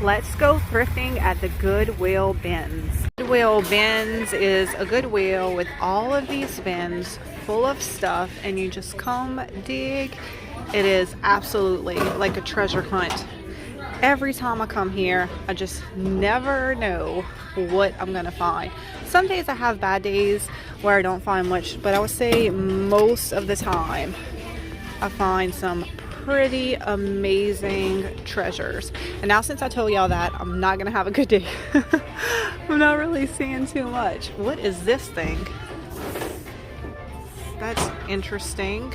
Let's go thrifting at the Goodwill Bins. Goodwill Bins is a Goodwill with all of these bins full of stuff, and you just come dig. It is absolutely like a treasure hunt. Every time I come here, I just never know what I'm gonna find. Some days I have bad days where I don't find much, but I would say most of the time I find some pretty amazing treasures. And now since I told y'all that, I'm not gonna have a good day. I'm not really seeing too much. What is this thing? That's interesting.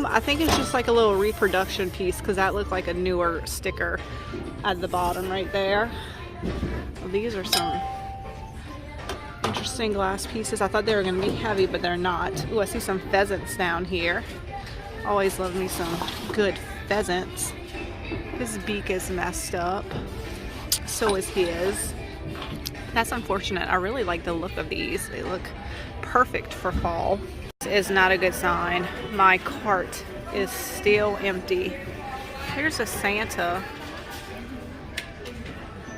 I think it's just like a little reproduction piece because that looked like a newer sticker at the bottom right there. Well, these are some interesting glass pieces. I thought they were going to be heavy, but they're not. Ooh, I see some pheasants down here. Always love me some good pheasants. His beak is messed up. So is his. That's unfortunate. I really like the look of these. They look perfect for fall. This is not a good sign. My cart is still empty. Here's a Santa.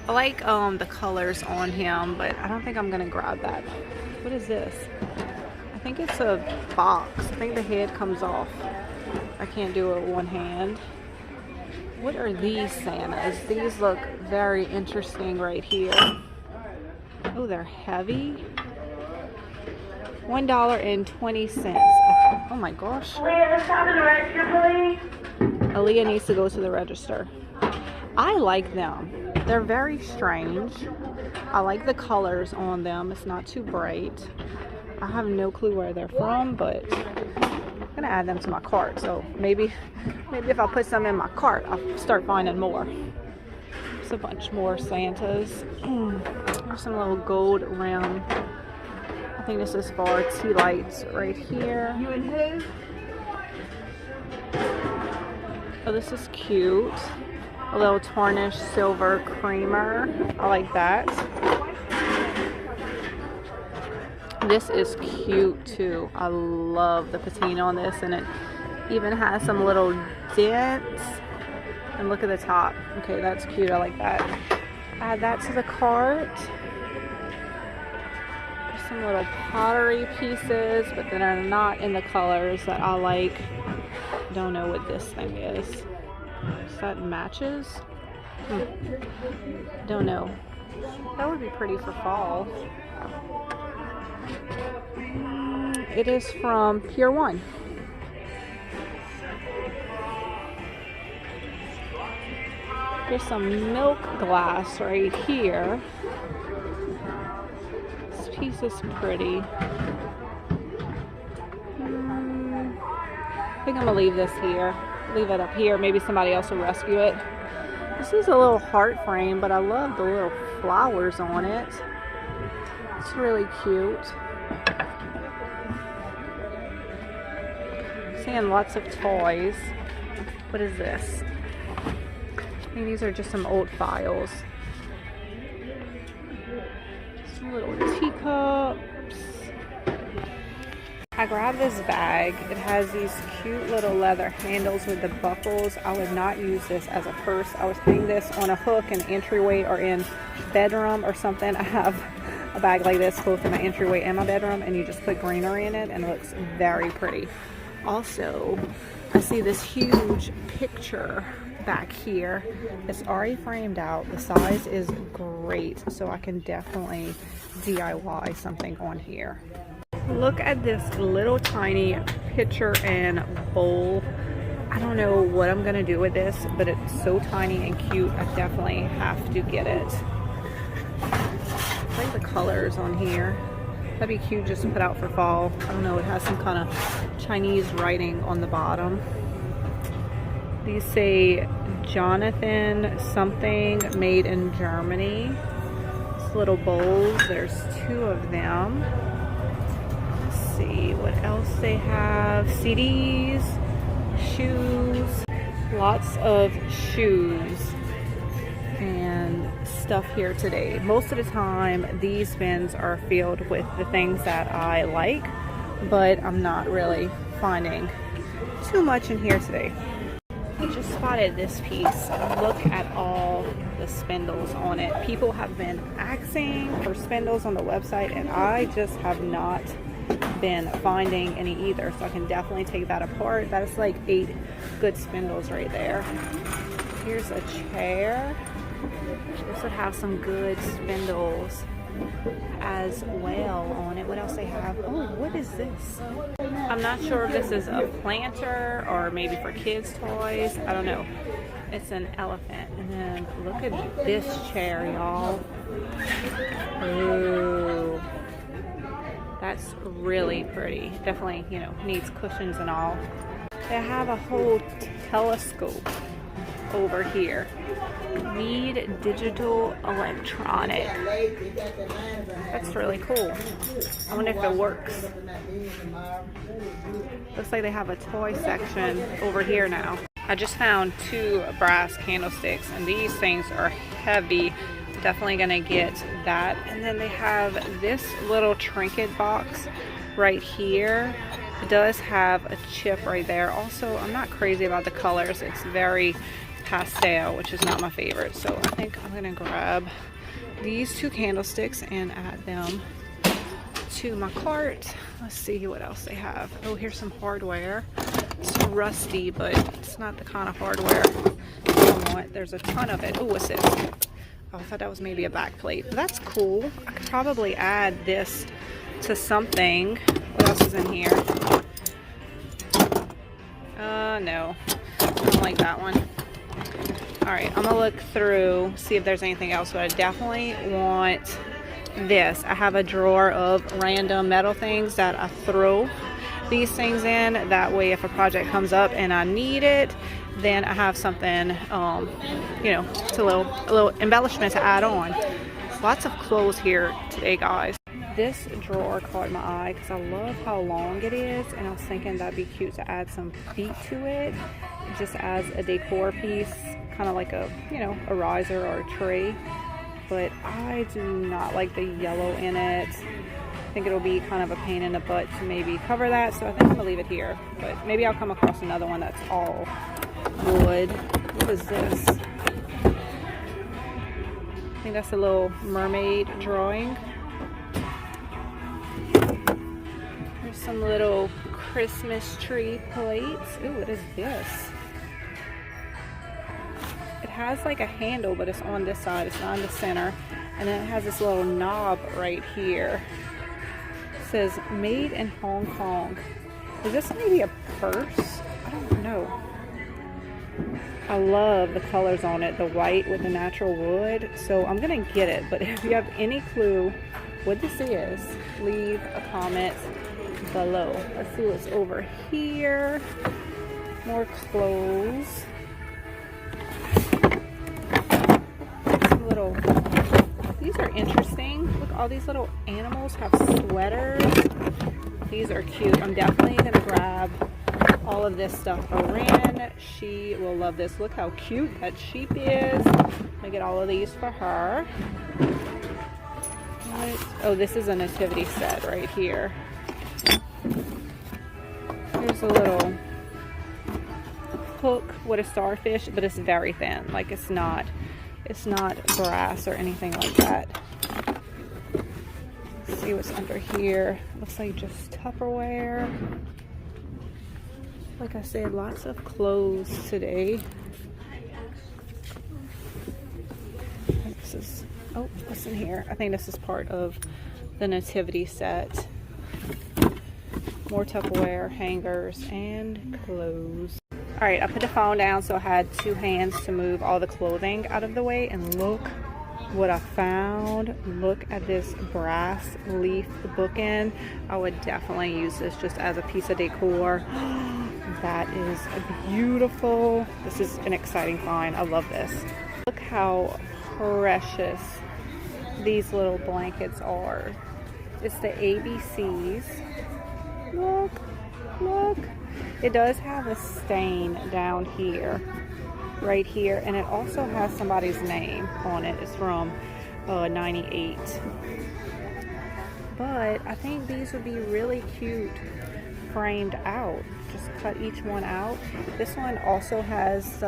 I like the colors on him, but I don't think I'm gonna grab that. What is this? I think it's a box. I think the head comes off. I can't do it with one hand. What are these Santas? These look very interesting right here. Oh, they're heavy. $1.20. Oh my gosh. Leah, just out of the register, please. Aaliyah needs to go to the register. I like them. They're very strange. I like the colors on them. It's not too bright. I have no clue where they're from, but I'm gonna add them to my cart. So maybe if I put some in my cart, I'll start finding more. There's a bunch more Santas. There's some little gold rim. I think this is for tea lights right here. You and who? Oh, this is cute. A little tarnished silver creamer. I like that. This is cute too. I love the patina on this, and it even has some little dents. And look at the top. Okay, that's cute. I like that. Add that to the cart. Some little pottery pieces, but then are not in the colors that I like. Don't know what this thing is. Is that matches? Don't know. That would be pretty for fall. It is from Pier 1. There's some milk glass right here. Piece is pretty. I think I'm gonna leave this here. Leave it up here. Maybe somebody else will rescue it. This is a little heart frame, but I love the little flowers on it. It's really cute. Seeing lots of toys. What is this? I think these are just some old files. Little teacups. I grabbed this bag. It has these cute little leather handles with the buckles. I would not use this as a purse. I was putting this on a hook in the entryway or in bedroom or something. I have a bag like this both in my entryway and my bedroom, and you just put greenery in it and it looks very pretty. Also, I see this huge picture back here. It's already framed out. The size is great, so I can definitely DIY something on here. Look at this little tiny pitcher and bowl. I don't know what I'm gonna do with this, but it's so tiny and cute. I definitely have to get it. I like the colors on here. That'd be cute just to put out for fall. I don't know, it has some kind of Chinese writing on the bottom. These say Jonathan something, made in Germany. These little bowls, there's 2 of them. Let's see what else they have. CDs, shoes, lots of shoes and stuff here today. Most of the time these bins are filled with the things that I like, but I'm not really finding too much in here today. I just spotted this piece. Look at all the spindles on it. People have been asking for spindles on the website, and I just have not been finding any either. So I can definitely take that apart. That is like 8 good spindles right there. Here's a chair. This would have some good spindles as well on it. What else they have? Oh, what is this? I'm not sure if this is a planter or maybe for kids' toys. I don't know. It's an elephant. And then look at this chair, y'all. Ooh. That's really pretty. Definitely, you know, needs cushions and all. They have a whole telescope over here. Need digital electronic. That's really cool. I wonder if it works. Looks like they have a toy section over here now. I just found 2 brass candlesticks, and these things are heavy. Definitely gonna get that. And then they have this little trinket box right here. It does have a chip right there. Also, I'm not crazy about the colors. It's very pastel, which is not my favorite. So I think I'm gonna grab these 2 candlesticks and add them to my cart. Let's see what else they have. Oh, here's some hardware. It's rusty, but it's not the kind of hardware I want. There's a ton of it. Oh, what's this? Oh, I thought that was maybe a back plate. But that's cool. I could probably add this to something. What else is in here? No. I don't like that one. Alright, I'm gonna look through, see if there's anything else, but I definitely want this. I have a drawer of random metal things that I throw these things in. That way, if a project comes up and I need it, then I have something, you know, it's a little embellishment to add on. Lots of clothes here today, guys. This drawer caught my eye because I love how long it is, and I was thinking that'd be cute to add some feet to it, just as a decor piece, kind of like a, you know, a riser or a tray. But I do not like the yellow in it. I think it'll be kind of a pain in the butt to maybe cover that, so I think I'm gonna leave it here. But maybe I'll come across another one that's all wood. What is this? I think that's a little mermaid drawing. There's some little Christmas tree plates. Ooh, what is this? It has like a handle, but it's on this side. It's not in the center. And then it has this little knob right here. It says made in Hong Kong. Is this maybe a purse? I don't know. I love the colors on it, the white with the natural wood. So I'm gonna get it, but if you have any clue what this is, leave a comment below. Let's see what's over here. More clothes. Some little, these are interesting. Look, all these little animals have sweaters. These are cute. I'm definitely gonna grab all of this stuff for Ren. She will love this. Look how cute that sheep is. I'm gonna get all of these for her. Oh, this is a nativity set right here. Here's a little hook with a starfish, but it's very thin. Like it's not brass or anything like that. Let's see what's under here. Looks like just Tupperware. Like I said, lots of clothes today. This is, oh, what's in here? I think this is part of the nativity set. More Tupperware, hangers, and clothes. All right, I put the phone down so I had 2 hands to move all the clothing out of the way, and look what I found. Look at this brass leaf bookend. I would definitely use this just as a piece of decor. That is beautiful. This is an exciting find. I love this. Look how precious these little blankets are. It's the ABCs. Look, look. It does have a stain down here, right here, and it also has somebody's name on it. It's from 98. But I think these would be really cute framed out. Just cut each one out. This one also has the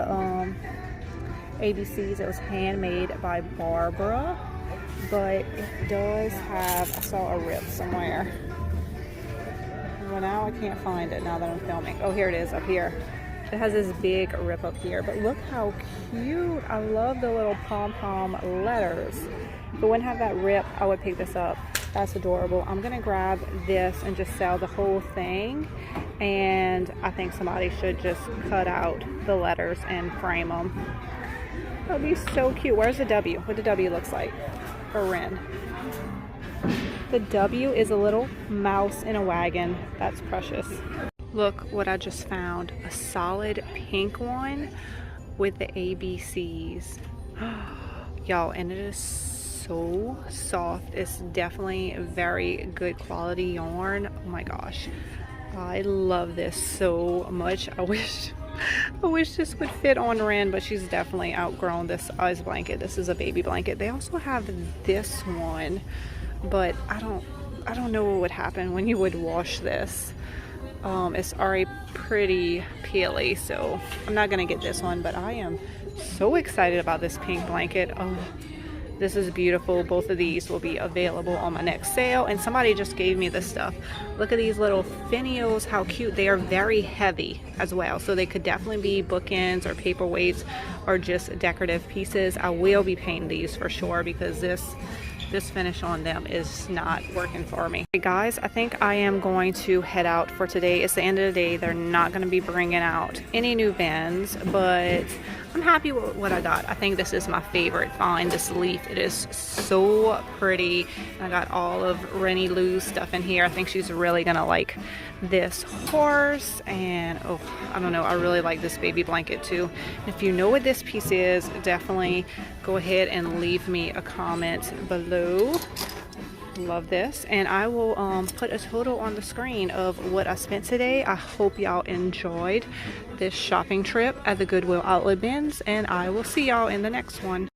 ABCs. It was handmade by Barbara, but it does have, I saw a rip somewhere. Well, now I can't find it now that I'm filming. Oh, here it is, up here. It has this big rip up here, but look how cute. I love the little pom-pom letters. If it wouldn't have that rip, I would pick this up. That's adorable. I'm gonna grab this and just sell the whole thing, and I think somebody should just cut out the letters and frame them. That would be so cute. Where's the W? What the W looks like for Ren. The W is a little mouse in a wagon. That's precious. Look what I just found. A solid pink one with the ABCs. Y'all, and it is so soft. It's definitely very good quality yarn. Oh my gosh. I love this so much. I wish this would fit on Ren, but she's definitely outgrown this size blanket. This is a baby blanket. They also have this one, but I don't know what would happen when you would wash this. It's already pretty peely, so I'm not gonna get this one, but I am so excited about this pink blanket. Oh, this is beautiful. Both of these will be available on my next sale, and somebody just gave me this stuff. Look at these little finials, how cute. They are very heavy as well, so they could definitely be bookends or paperweights or just decorative pieces. I will be painting these for sure because this finish on them is not working for me. Hey guys, I think I am going to head out for today. It's the end of the day. They're not going to be bringing out any new bins, but I'm happy with what I got. I think this is my favorite find, this leaf. It is so pretty. I got all of Rennie Lou's stuff in here. I think she's really gonna like this horse, and oh, I don't know, I really like this baby blanket too. If you know what this piece is, definitely go ahead and leave me a comment below. Love this, and I will put a total on the screen of what I spent today. I hope y'all enjoyed this shopping trip at the Goodwill Outlet bins, and I will see y'all in the next one.